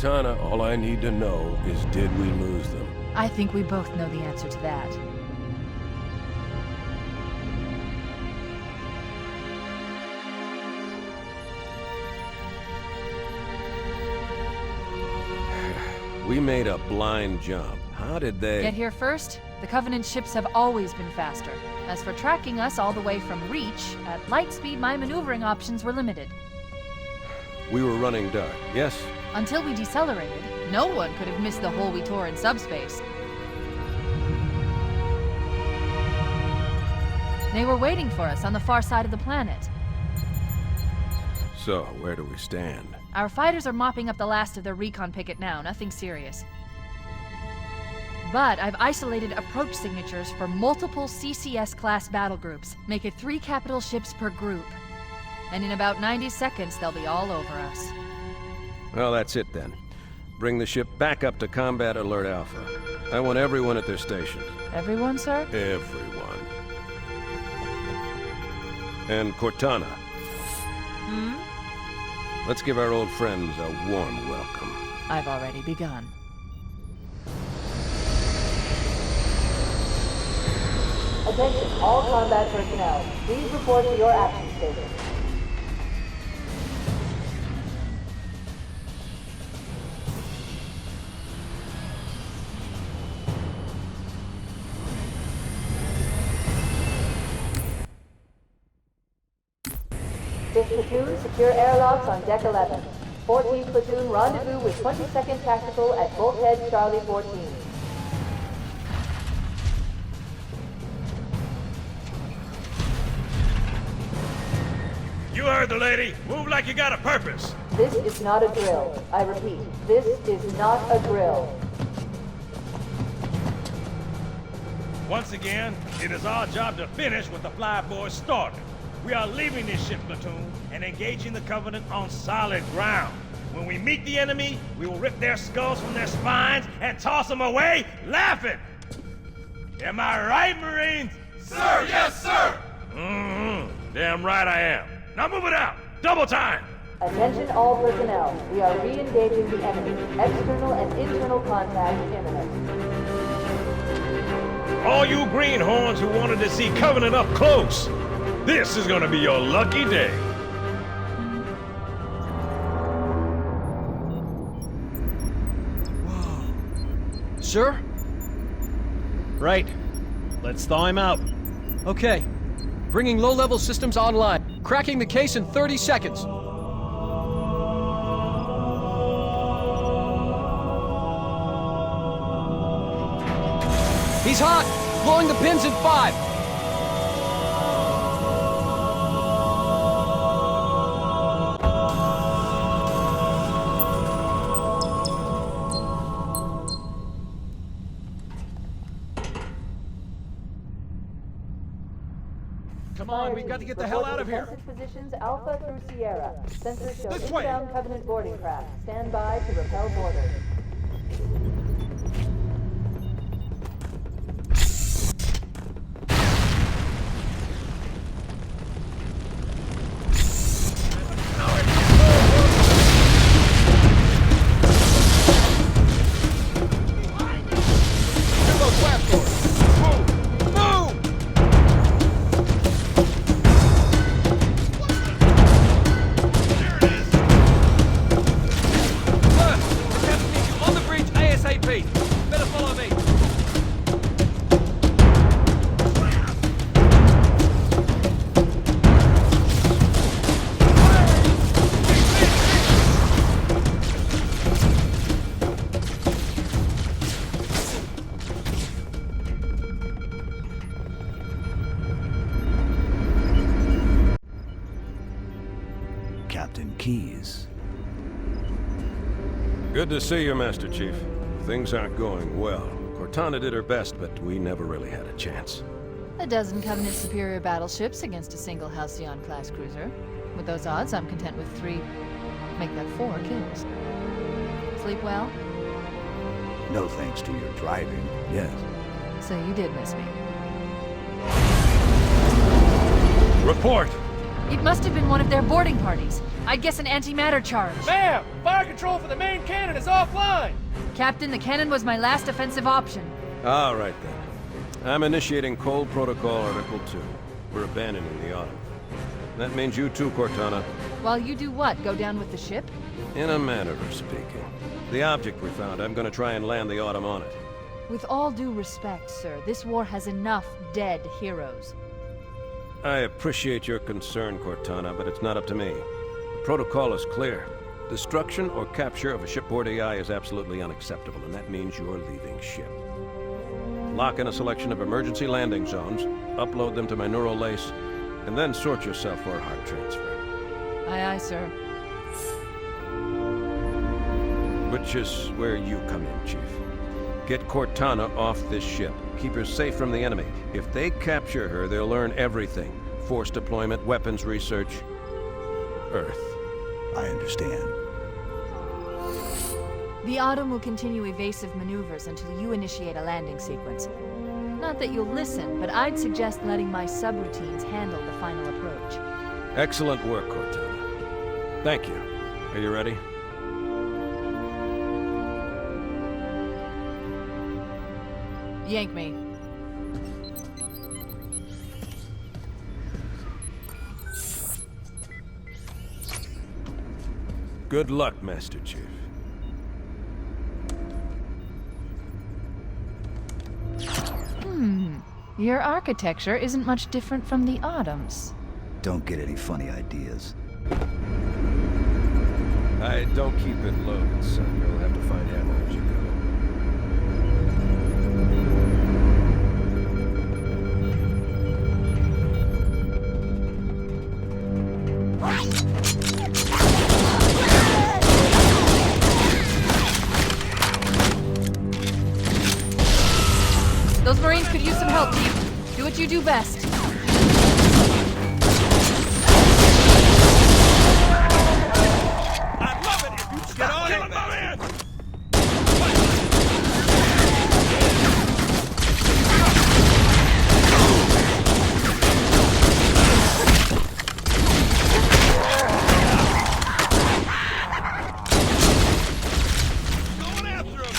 Cortana, all I need to know is did we lose them? I think we both know the answer to that. We made a blind jump. How did they... Get here first? The Covenant ships have always been faster. As for tracking us all the way from Reach, at light speed my maneuvering options were limited. We were running dark, yes? Until we decelerated, no one could have missed the hole we tore in subspace. They were waiting for us on the far side of the planet. So, where do we stand? Our fighters are mopping up the last of their recon picket now, nothing serious. But I've isolated approach signatures for multiple CCS-class battle groups. Make it 3 capital ships per group. And in about 90 seconds, they'll be all over us. Well, that's it then. Bring the ship back up to Combat Alert Alpha. I want everyone at their stations. Everyone, sir? Everyone. And Cortana. Hmm? Let's give our old friends a warm welcome. I've already begun. Attention, all combat personnel. Please report to your action station. Fifth platoon, secure airlocks on deck 11. 14th platoon, rendezvous with 22nd Tactical at Bulkhead Charlie 14. You heard the lady. Move like you got a purpose. This is not a drill. I repeat, this is not a drill. Once again, it is our job to finish what the flyboys started. We are leaving this ship platoon and engaging the Covenant on solid ground. When we meet the enemy, we will rip their skulls from their spines and toss them away laughing. Am I right, Marines? Sir, yes, sir! Mm-hmm. Damn right I am. Now move it out! Double time! Attention all personnel. We are re-engaging the enemy. External and internal contact imminent. All you greenhorns who wanted to see Covenant up close, this is gonna be your lucky day. Whoa. Sir? Right. Let's thaw him out. Okay. Bringing low-level systems online. Cracking the case in 30 seconds. He's hot! Blowing the pins in 5! Come on, we've got to get the hell out of here! Defensive positions Alpha through Sierra. Sensors show This way. inbound Covenant boarding craft. Stand by to repel boarders. Captain Keyes. Good to see you, Master Chief. Things aren't going well. Cortana did her best, but we never really had a chance. A dozen Covenant superior battleships against a single Halcyon-class cruiser. With those odds, I'm content with 3, make that 4 kills. Sleep well? No thanks to your driving, yes. So you did miss me. Report! It must have been one of their boarding parties. I'd guess an antimatter charge. Ma'am! Fire control for the main cannon is offline! Captain, the cannon was my last offensive option. All right, then. I'm initiating Cold Protocol Article 2. We're abandoning the Autumn. That means you too, Cortana. While you do what? Go down with the ship? In a manner of speaking. The object we found, I'm gonna try and land the Autumn on it. With all due respect, sir, this war has enough dead heroes. I appreciate your concern, Cortana, but it's not up to me. The protocol is clear. Destruction or capture of a shipboard AI is absolutely unacceptable, and that means you're leaving ship. Lock in a selection of emergency landing zones, upload them to my neural lace, and then sort yourself for a heart transfer. Aye, aye, sir. Which is where you come in, Chief. Get Cortana off this ship. Keep her safe from the enemy. If they capture her, they'll learn everything. Force deployment, weapons research, Earth. I understand. The Autumn will continue evasive maneuvers until you initiate a landing sequence. Not that you'll listen, but I'd suggest letting my subroutines handle the final approach. Excellent work, Cortana. Thank you. Are you ready? Yank me. Good luck, Master Chief. Your architecture isn't much different from the Autumn's. Don't get any funny ideas. I don't keep it loaded, son. You'll have to find ammo as you go. Those Marines could use some help, Chief. Do what you do best. I'd love it if you just get on it, man! Going after him!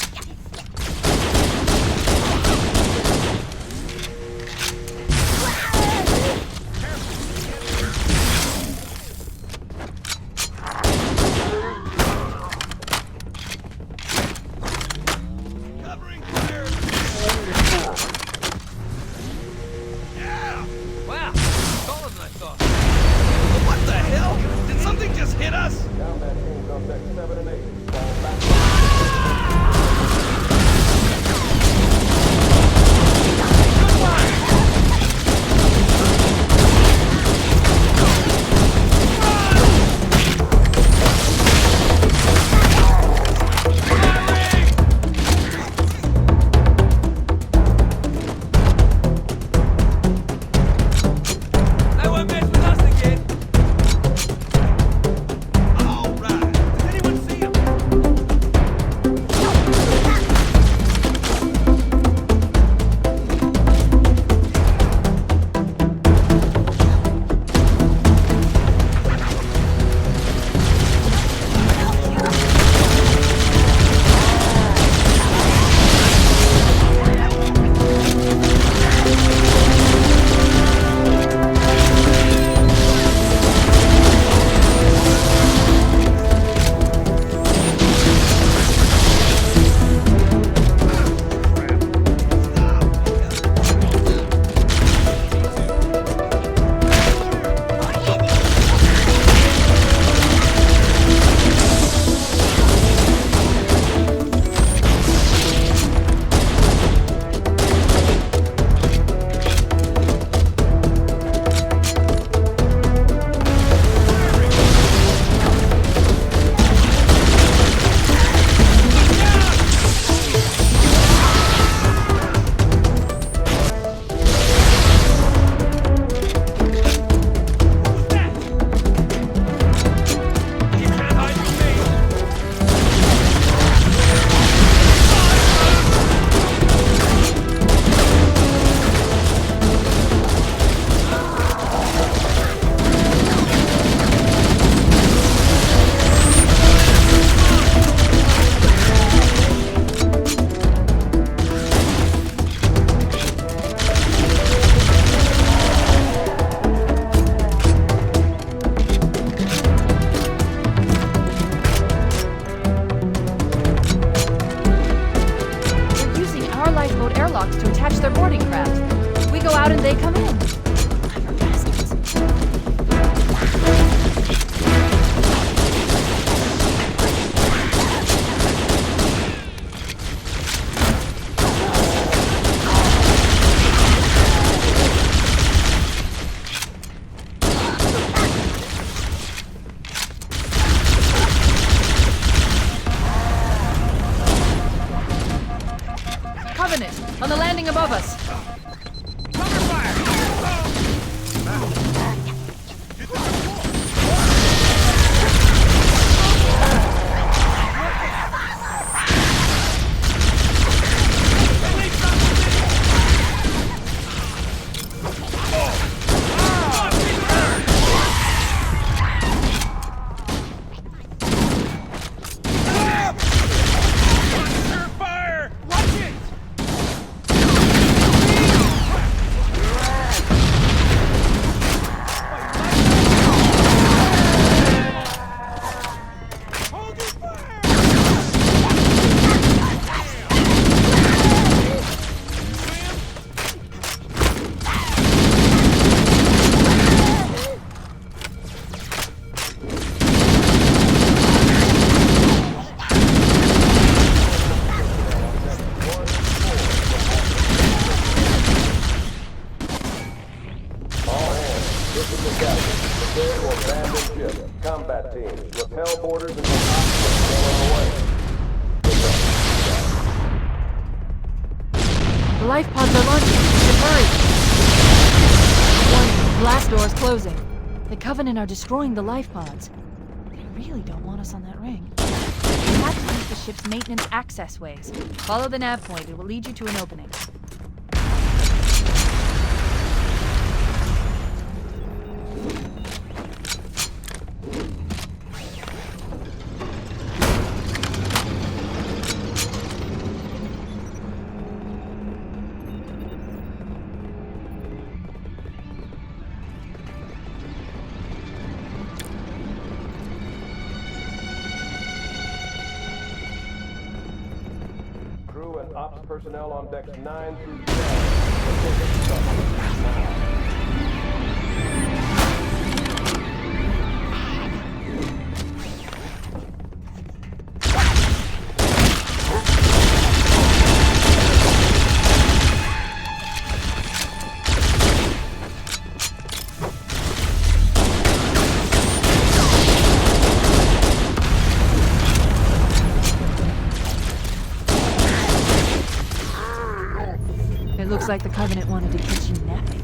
airlocks to attach their boarding craft. We go out and they come in. Clever bastards. Covenant, on the landing above us. Combat teams, repel boarders until hostiles are away. The life pods are launching. Hurry! Warning, blast doors closing. The Covenant are destroying the life pods. They really don't want us on that ring. We have to use the ship's maintenance access ways. Follow the nav point. It will lead you to an opening. Crew and ops personnel on decks 9 through 10. It looks like the Covenant wanted to catch you napping.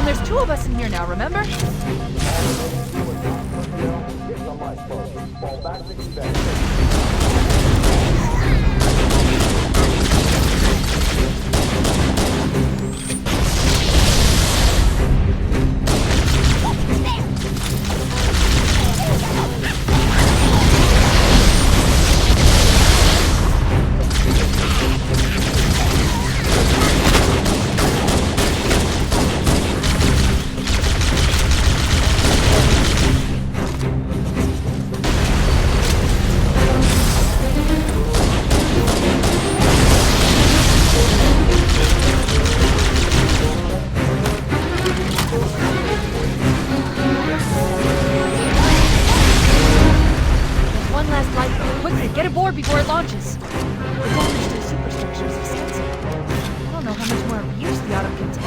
There's two of us in here now, remember? Fall back to evac. Quickly, get aboard before it launches. The damage to the superstructure is extensive. don't know how much more abuse the Autumn can take.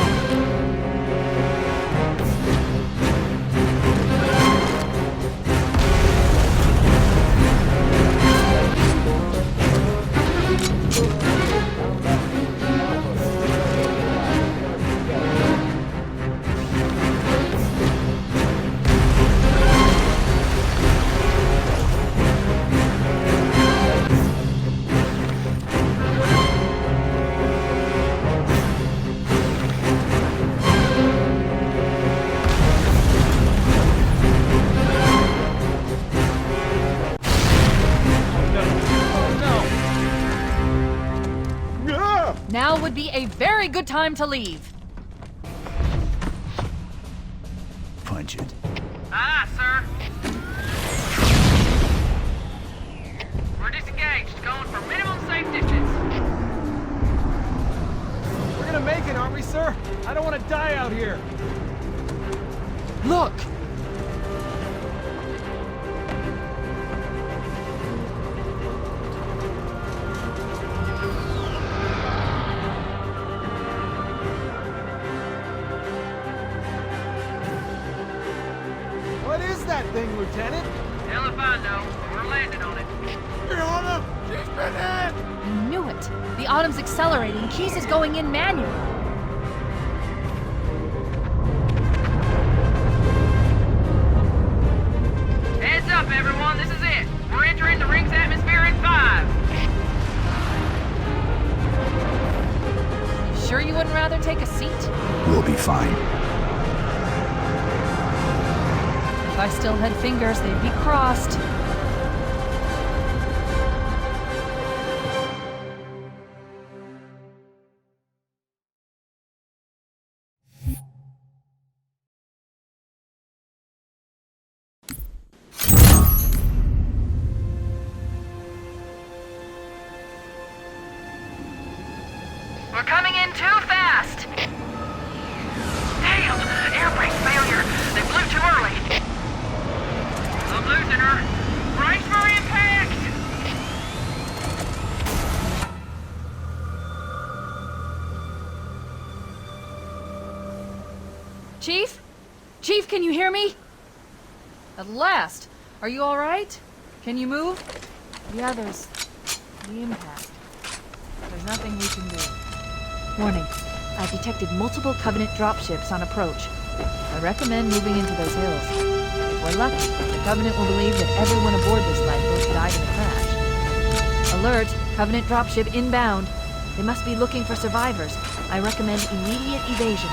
Now would be a very good time to leave. Punch it. Aye, sir. We're disengaged, going for minimum safe distance. We're gonna make it, aren't we, sir? I don't want to die out here. Look! What is that thing, Lieutenant? Hell if I know. We're landing on it. She's been hit! I knew it. The Autumn's accelerating. Keys is going in manually. Heads up, everyone. This is it. We're entering the ring's atmosphere in 5. Sure you wouldn't rather take a seat? We'll be fine. If I still had fingers, they'd be crossed. We're coming in too fast. Damn! Air brake failure. They blew too early. I'm losing her. Brace for impact! Chief? Chief, can you hear me? At last. Are you all right? Can you move? Yeah, there's the impact. There's nothing we can do. Warning. I've detected multiple Covenant dropships on approach. I recommend moving into those hills. If we're lucky, the Covenant will believe that everyone aboard this lifeboat died in the crash. Alert! Covenant dropship inbound. They must be looking for survivors. I recommend immediate evasion.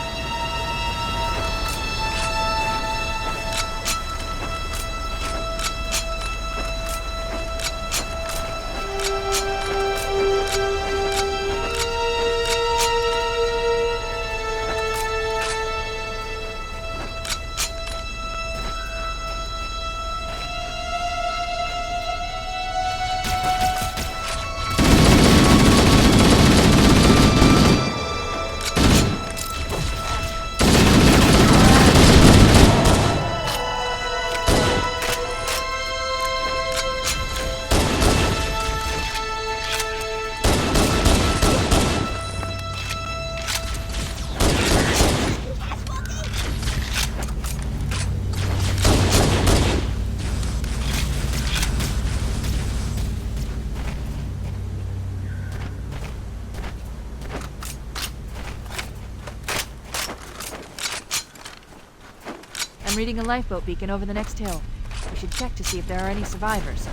I'm reading a lifeboat beacon over the next hill. We should check to see if there are any survivors.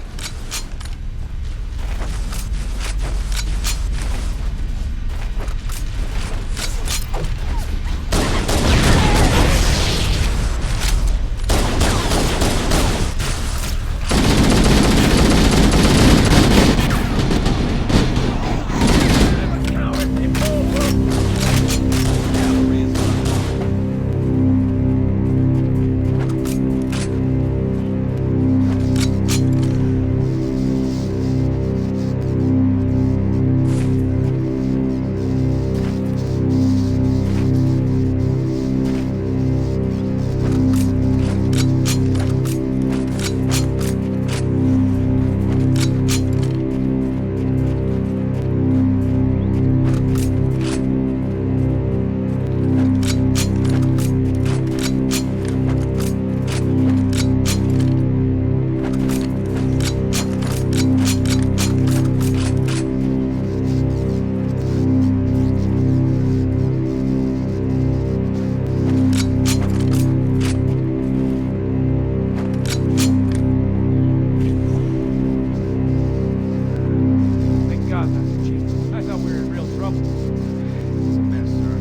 job, Master Chief. I thought we were in real trouble. It's a mess, sir.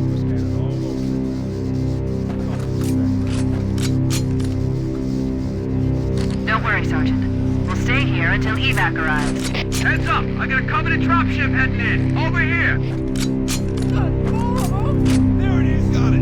We're scattered all over. Don't worry, Sergeant. We'll stay here until evac arrives. Heads up! I got a Covenant dropship heading in. Over here! There it is! Got it!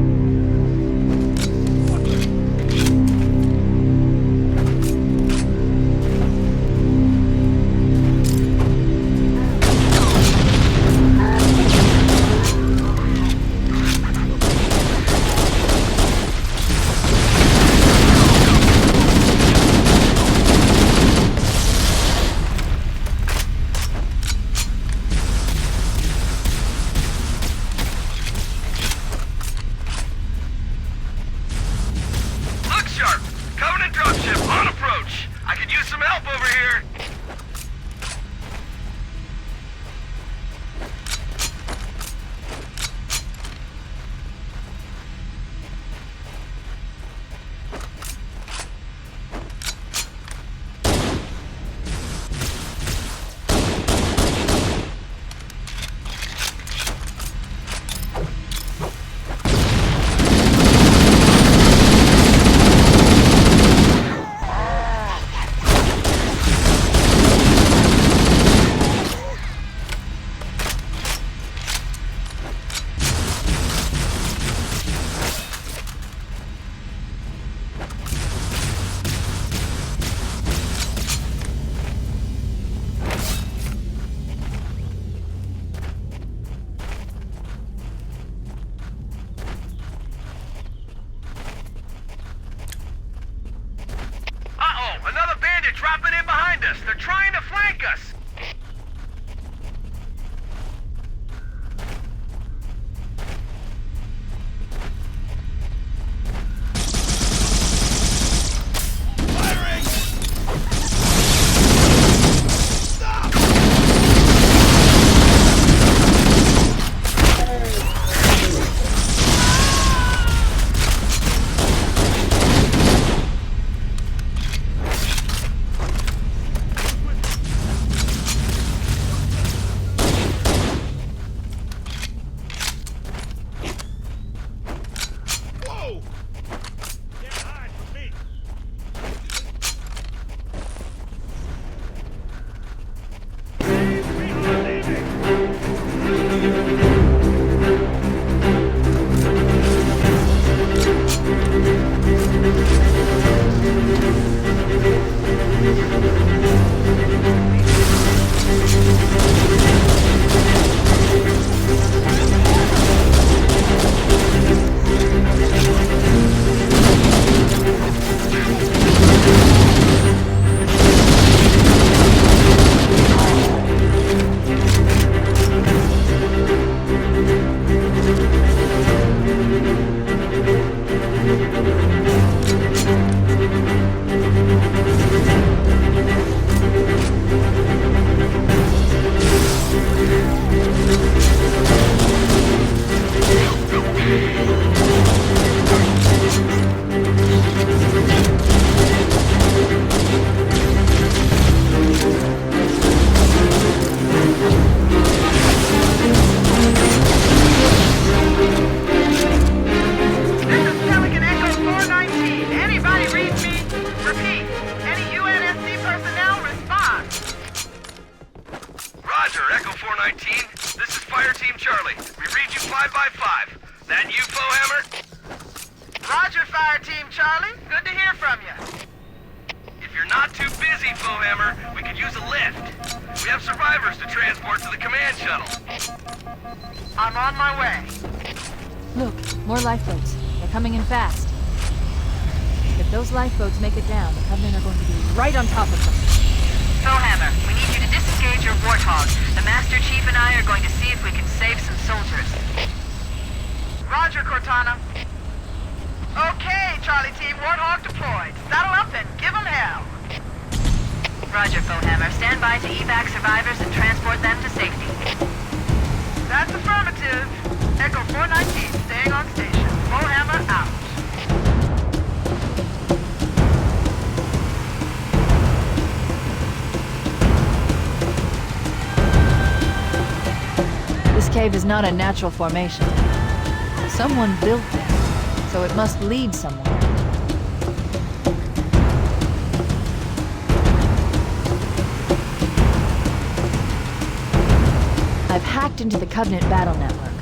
Look sharp! Covenant dropship on approach! I could use some help over here! Uh-oh! Another bandit dropping in behind us! They're trying to flank us! Whoa! Can't hide from me. We are leaving! Roger, Echo 419. This is Fire Team Charlie. We read you 5 by 5. That you, Foehammer? Roger, Fire Team Charlie. Good to hear from you. If you're not too busy, Foehammer, we could use a lift. We have survivors to transport to the command shuttle. I'm on my way. Look, more lifeboats. They're coming in fast. If those lifeboats make it down, the Covenant are going to be right on top of them. Foehammer, we need you to disengage your Warthog. The Master Chief and I are going to see if we can save some soldiers. Roger, Cortana. Okay, Charlie Team, Warthog deployed. Saddle up and give them hell. Roger, Foehammer. Stand by to evac survivors and transport them to safety. That's affirmative. Echo 419, staying on station. Foehammer out. This cave is not a natural formation. Someone built it, so it must lead somewhere. I've hacked into the Covenant battle network.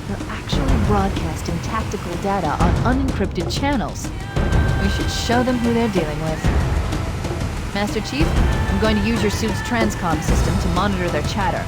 They're actually broadcasting tactical data on unencrypted channels. We should show them who they're dealing with. Master Chief, I'm going to use your suit's transcom system to monitor their chatter.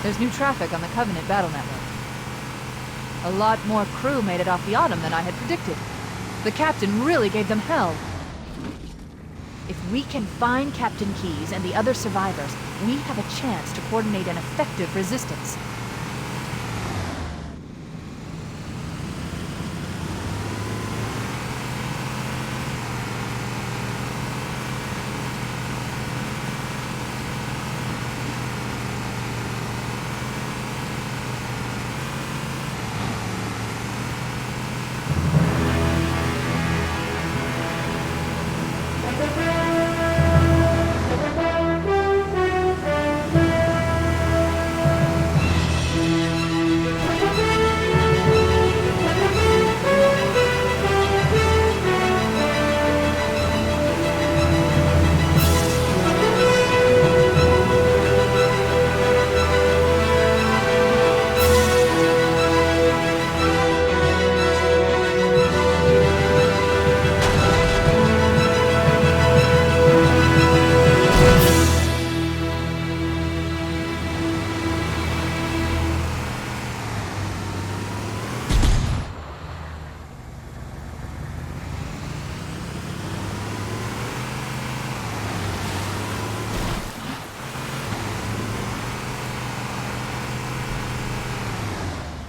There's new traffic on the Covenant battle network. A lot more crew made it off the Autumn than I had predicted. The captain really gave them hell. If we can find Captain Keyes and the other survivors, we have a chance to coordinate an effective resistance.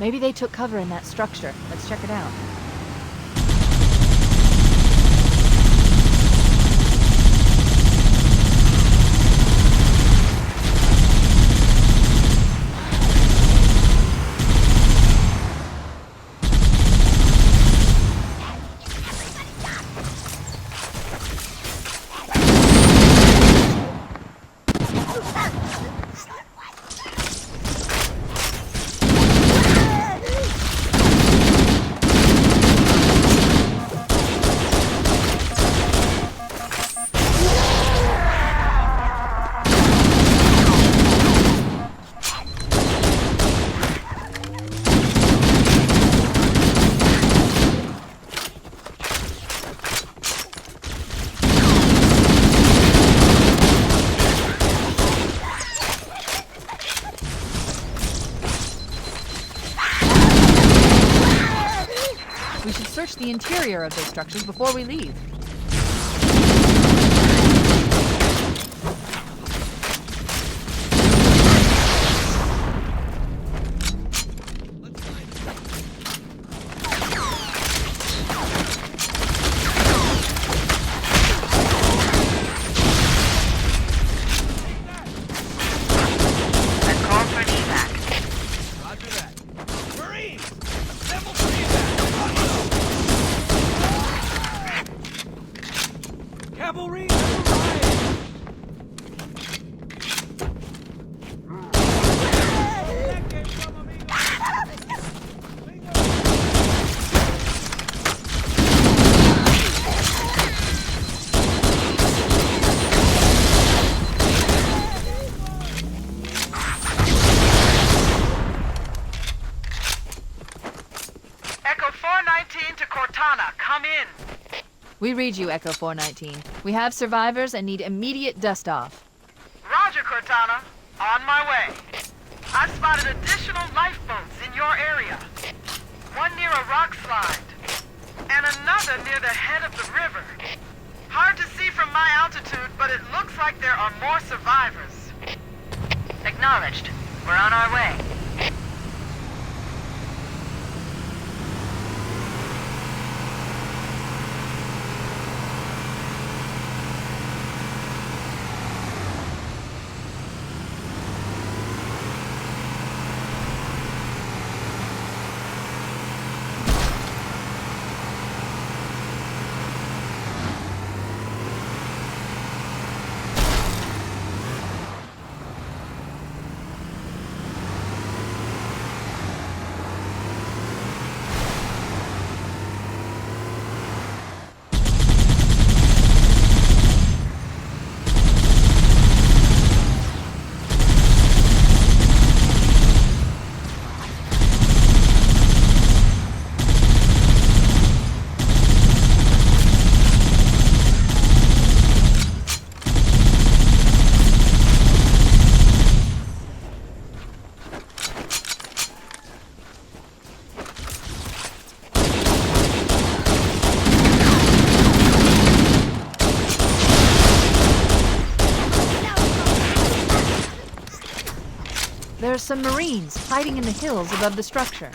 Maybe they took cover in that structure. Let's check it out. the interior of those structures before we leave. We read you, Echo 419. We have survivors and need immediate dust-off. Roger, Cortana. On my way. I've spotted additional lifeboats in your area. One near a rock slide, and another near the head of the river. Hard to see from my altitude, but it looks like there are more survivors. Acknowledged. We're on our way. There are some Marines hiding in the hills above the structure.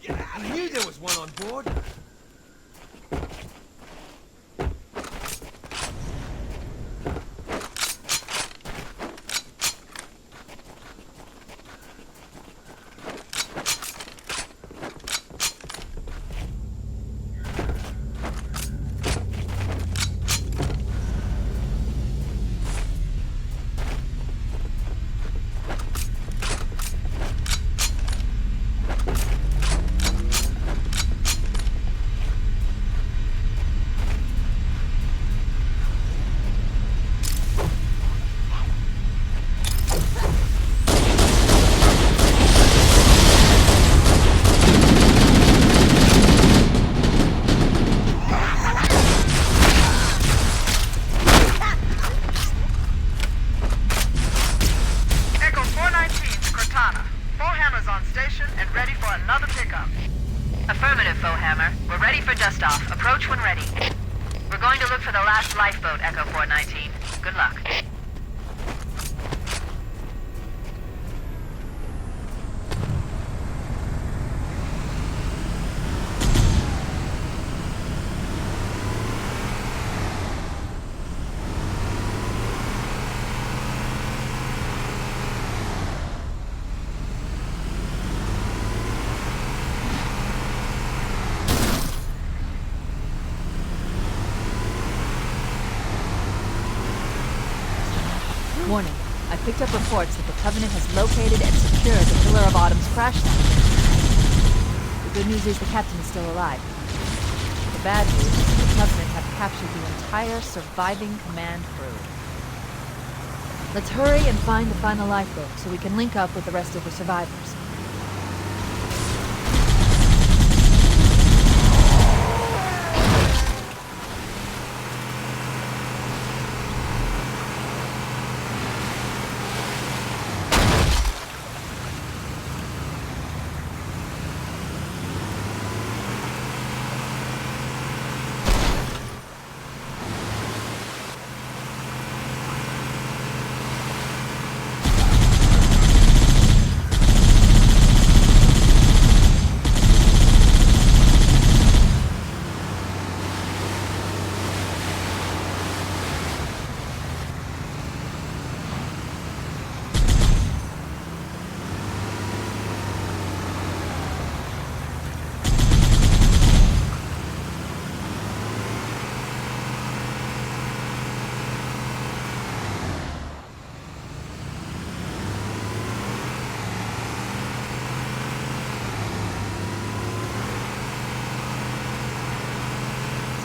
I knew there was one on board. Affirmative, Foehammer. We're ready for dust-off. Approach when ready. We're going to look for the last lifeboat, Echo 419. Good luck. Warning. I picked up reports that the Covenant has located and secured the Pillar of Autumn's crash site. The good news is the captain is still alive. The bad news is the Covenant have captured the entire surviving command crew. Let's hurry and find the final lifeboat so we can link up with the rest of the survivors.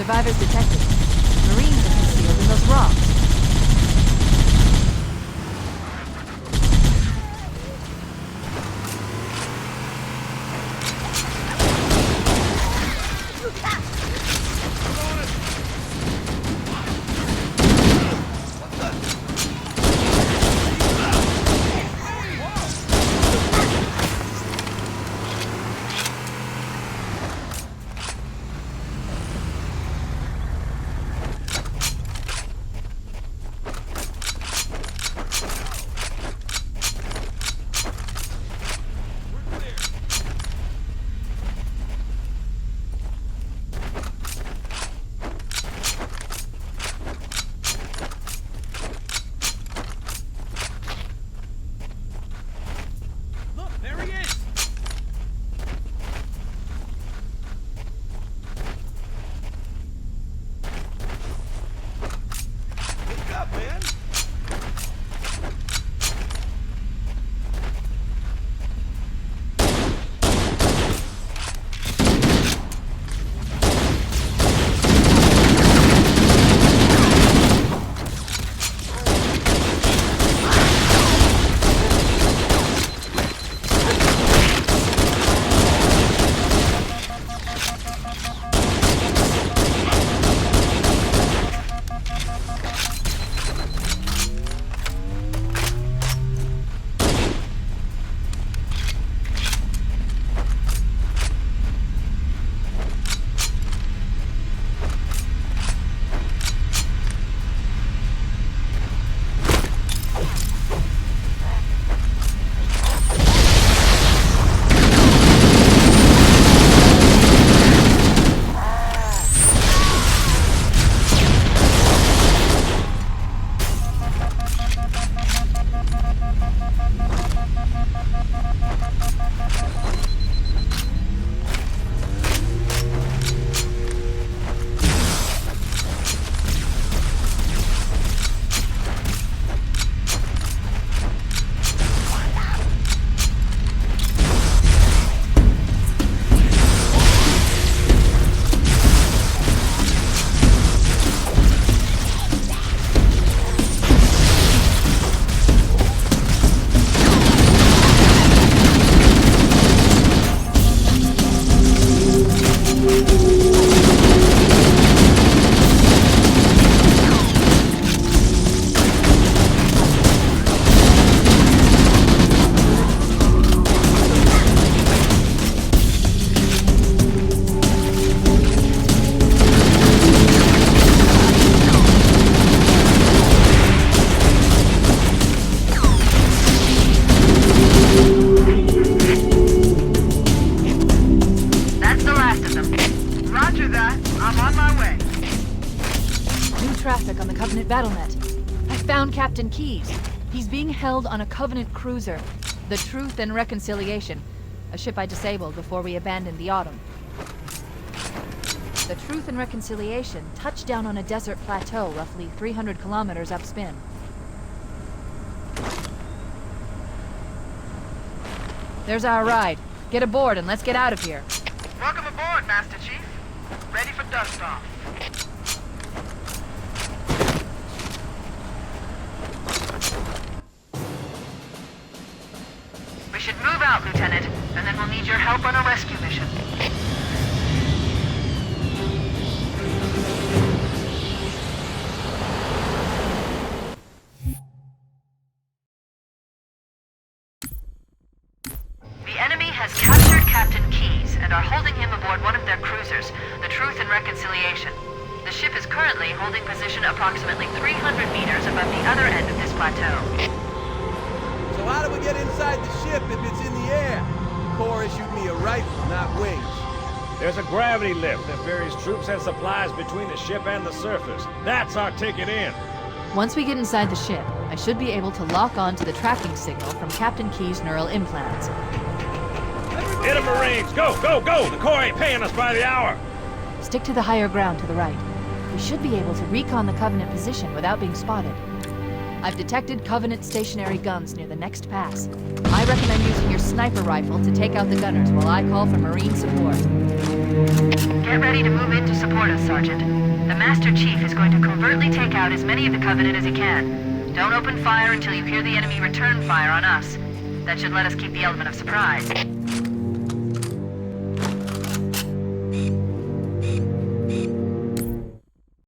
Survivors detected. Marines are concealed in those rocks. traffic on the Covenant battlenet. I found Captain Keyes. He's being held on a Covenant cruiser, the Truth and Reconciliation, a ship I disabled before we abandoned the Autumn. The Truth and Reconciliation touched down on a desert plateau roughly 300 kilometers upspin. There's our ride. Get aboard and let's get out of here. Welcome aboard, Master Chief. Ready for dust-off. We should move out, Lieutenant, and then we'll need your help on a rescue mission. The enemy has captured Captain Keyes and are holding him aboard one of their cruisers, the Truth and Reconciliation. The ship is currently holding position approximately 300 meters above the other end of this plateau. So how do we get inside the ship if it's in the air? The Corps issued me a rifle, not wings. There's a gravity lift that ferries troops and supplies between the ship and the surface. That's our ticket in. Once we get inside the ship, I should be able to lock on to the tracking signal from Captain Keyes' neural implants. Hit 'em, Marines! Go, go, go! The Corps ain't paying us by the hour! Stick to the higher ground to the right. We should be able to recon the Covenant position without being spotted. I've detected Covenant stationary guns near the next pass. I recommend using your sniper rifle to take out the gunners while I call for Marine support. Get ready to move in to support us, Sergeant. The Master Chief is going to covertly take out as many of the Covenant as he can. Don't open fire until you hear the enemy return fire on us. That should let us keep the element of surprise.